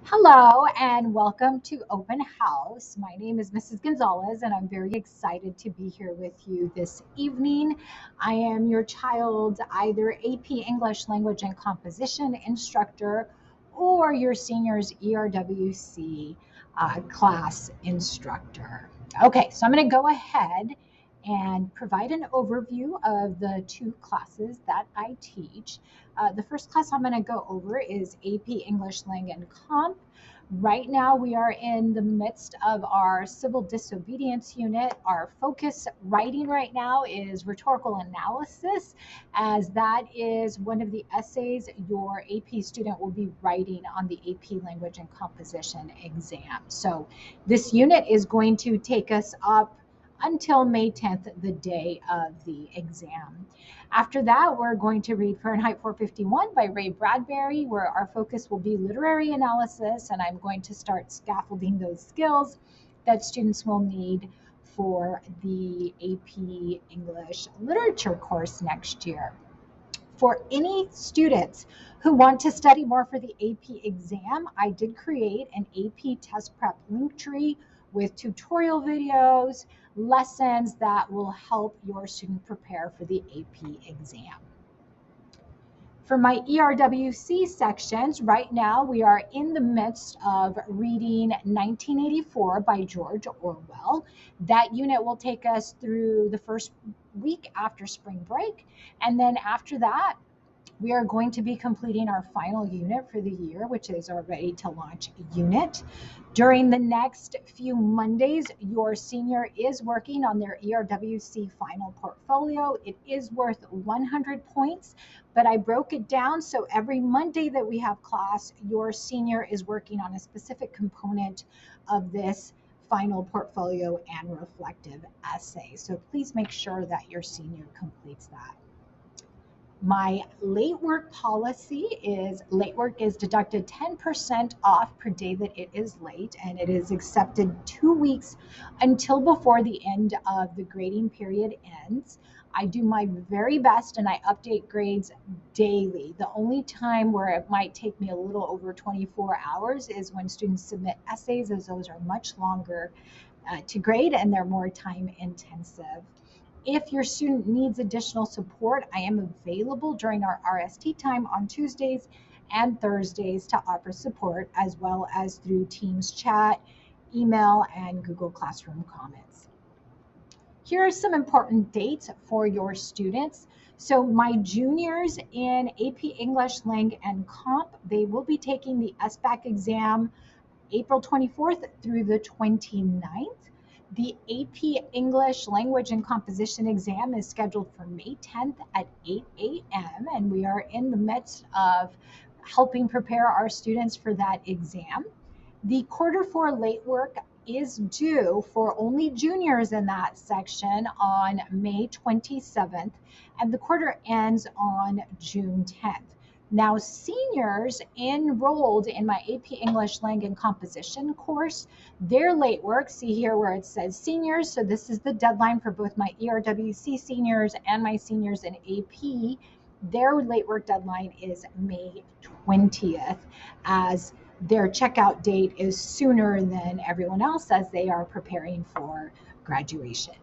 Hello and welcome to Open House. My name is Mrs. Gonzalez and I'm very excited to be here with you this evening. I am your child's either AP English Language and Composition instructor or your senior's ERWC class instructor. Okay, so I'm going to go ahead and provide an overview of the two classes that I teach. The first class I'm going to go over is AP English Lang and Comp. Right now, we are in the midst of our civil disobedience unit. Our focus writing right now is rhetorical analysis, as that is one of the essays your AP student will be writing on the AP Language and Composition exam. So this unit is going to take us up until May 10th, the day of the exam. After that, we're going to read Fahrenheit 451 by Ray Bradbury, where our focus will be literary analysis, and I'm going to start scaffolding those skills that students will need for the AP English Literature course next year. For any students who want to study more for the AP exam, I did create an AP test prep link tree with tutorial videos, lessons that will help your student prepare for the AP exam. For my ERWC sections, right now we are in the midst of reading 1984 by George Orwell. That unit will take us through the first week after spring break. And then after that, we are going to be completing our final unit for the year, which is our Ready to Launch unit. During the next few Mondays, your senior is working on their ERWC final portfolio. It is worth 100 points, but I broke it down so every Monday that we have class, your senior is working on a specific component of this final portfolio and reflective essay. So please make sure that your senior completes that. My late work policy is late work is deducted 10% off per day that it is late, and it is accepted 2 weeks until before the end of the grading period ends. I do my very best and I update grades daily. The only time where it might take me a little over 24 hours is when students submit essays, as those are much longer to grade and they're more time intensive. If your student needs additional support, I am available during our RST time on Tuesdays and Thursdays to offer support, as well as through Teams chat, email, and Google Classroom comments. Here are some important dates for your students. So my juniors in AP English, Lang, and Comp, they will be taking the SBAC exam April 24th through the 29th. The AP English Language and Composition exam is scheduled for May 10th at 8 a.m. and we are in the midst of helping prepare our students for that exam. The quarter 4 late work is due for only juniors in that section on May 27th, and the quarter ends on June 10th. Now, seniors enrolled in my AP English Lang and Composition course, their late work, see here where it says seniors, so this is the deadline for both my ERWC seniors and my seniors in AP. Their late work deadline is May 20th, as their checkout date is sooner than everyone else as they are preparing for graduation.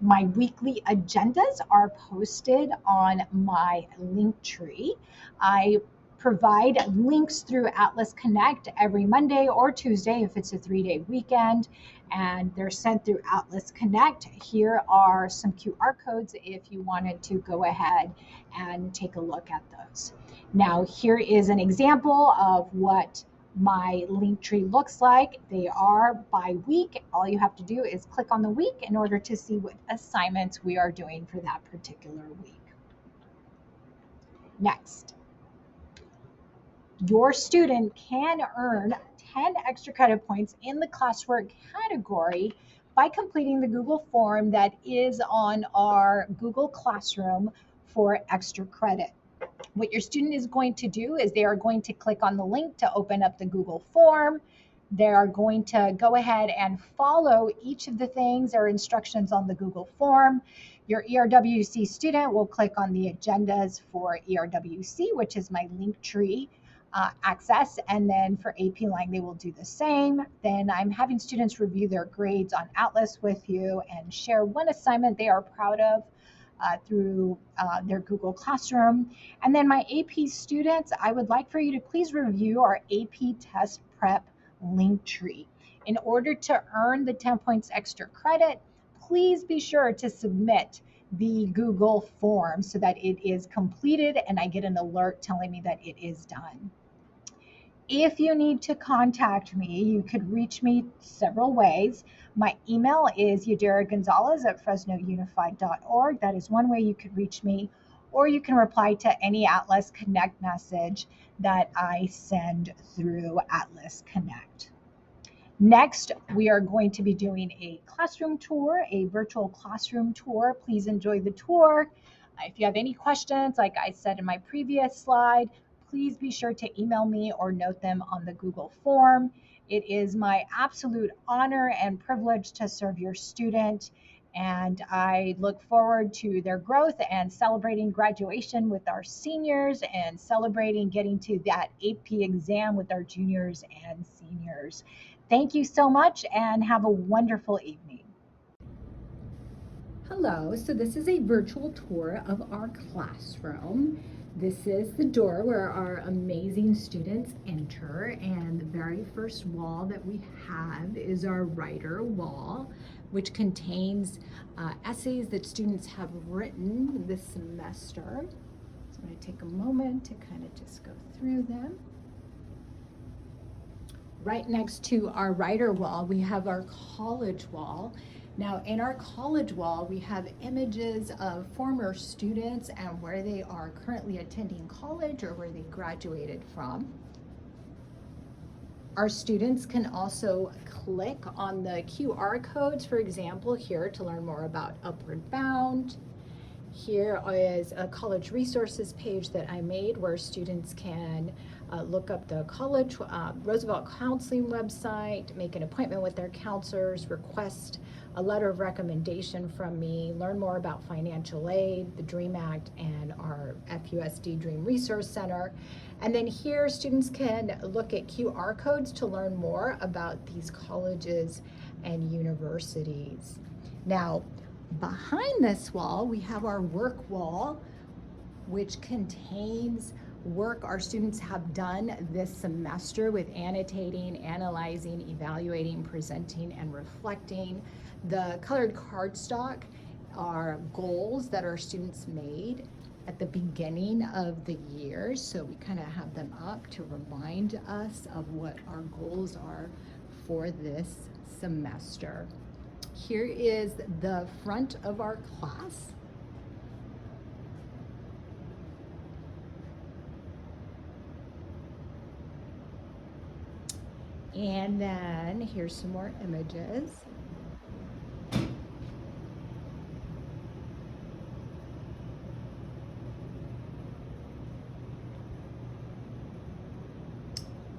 My weekly agendas are posted on my link tree. I provide links through Atlas Connect every Monday or Tuesday if it's a 3-day weekend, and they're sent through Atlas Connect. Here are some QR codes if you wanted to go ahead and take a look at those. Now, here is an example of what my link tree looks like. They are by week. All you have to do is click on the week in order to see what assignments we are doing for that particular week. Next, your student can earn 10 extra credit points in the classwork category by completing the Google form that is on our Google Classroom for extra credit. What your student is going to do is they are going to click on the link to open up the Google form. They are going to go ahead and follow each of the things or instructions on the Google form. Your ERWC student will click on the agendas for ERWC, which is my link tree. access. And then for AP Lang, they will do the same. Then I'm having students review their grades on Atlas with you and share one assignment they are proud of through their Google Classroom. And then my AP students, I would like for you to please review our AP Test Prep link tree. In order to earn the 10 points extra credit, please be sure to submit the Google form so that it is completed and I get an alert telling me that it is done. If you need to contact me, you could reach me several ways. My email is yadiragonzalez@fresnounified.org. That is one way you could reach me. Or you can reply to any Atlas Connect message that I send through Atlas Connect. Next, we are going to be doing a classroom tour, a virtual classroom tour. Please enjoy the tour. If you have any questions, like I said in my previous slide, please be sure to email me or note them on the Google form. It is my absolute honor and privilege to serve your student, and I look forward to their growth and celebrating graduation with our seniors and celebrating getting to that AP exam with our juniors and seniors. Thank you so much and have a wonderful evening. Hello, so this is a virtual tour of our classroom. This is the door where our amazing students enter, and the very first wall that we have is our writer wall, which contains essays that students have written this semester. So I'm going to take a moment to kind of just go through them. Right next to our writer wall, we have our college wall. Now, in our college wall, we have images of former students and where they are currently attending college or where they graduated from. Our students can also click on the QR codes, for example, here to learn more about Upward Bound. Here is a college resources page that I made where students can look up the college Roosevelt Counseling website, make an appointment with their counselors, request a letter of recommendation from me, learn more about financial aid, the DREAM Act, and our FUSD Dream Resource Center. And then here students can look at QR codes to learn more about these colleges and universities. Now, behind this wall, we have our work wall, which contains work our students have done this semester with annotating, analyzing, evaluating, presenting, and reflecting. The colored cardstock are goals that our students made at the beginning of the year. So we kind of have them up to remind us of what our goals are for this semester. Here is the front of our class. And then here's some more images.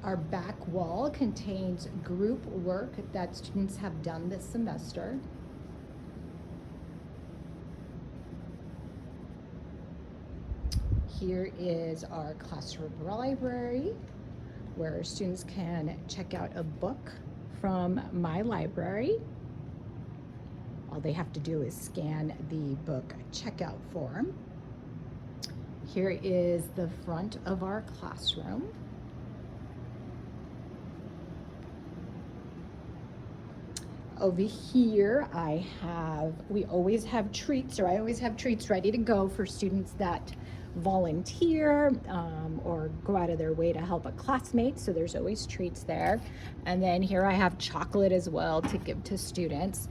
Our back wall contains group work that students have done this semester. Here is our classroom library, where students can check out a book from my library. All they have to do is scan the book checkout form. Here is the front of our classroom. Over here, we always have treats, or I always have treats ready to go for students that volunteer or go out of their way to help a classmate. So there's always treats there. And then here I have chocolate as well to give to students.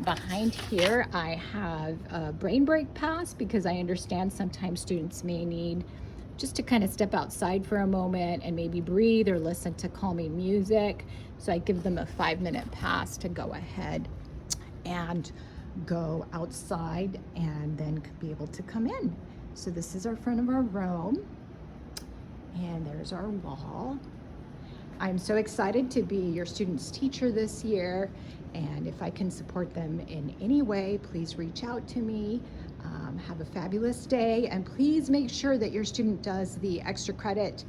Behind here, I have a brain break pass because I understand sometimes students may need just to kind of step outside for a moment and maybe breathe or listen to calming music. So I give them a 5-minute pass to go ahead and go outside and then be able to come in. So this is our front of our room, and there's our wall. I'm so excited to be your student's teacher this year, and if I can support them in any way, please reach out to me. Have a fabulous day, and please make sure that your student does the extra credit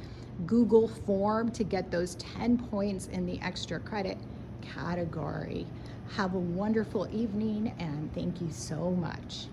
Google form to get those 10 points in the extra credit category. Have a wonderful evening and thank you so much.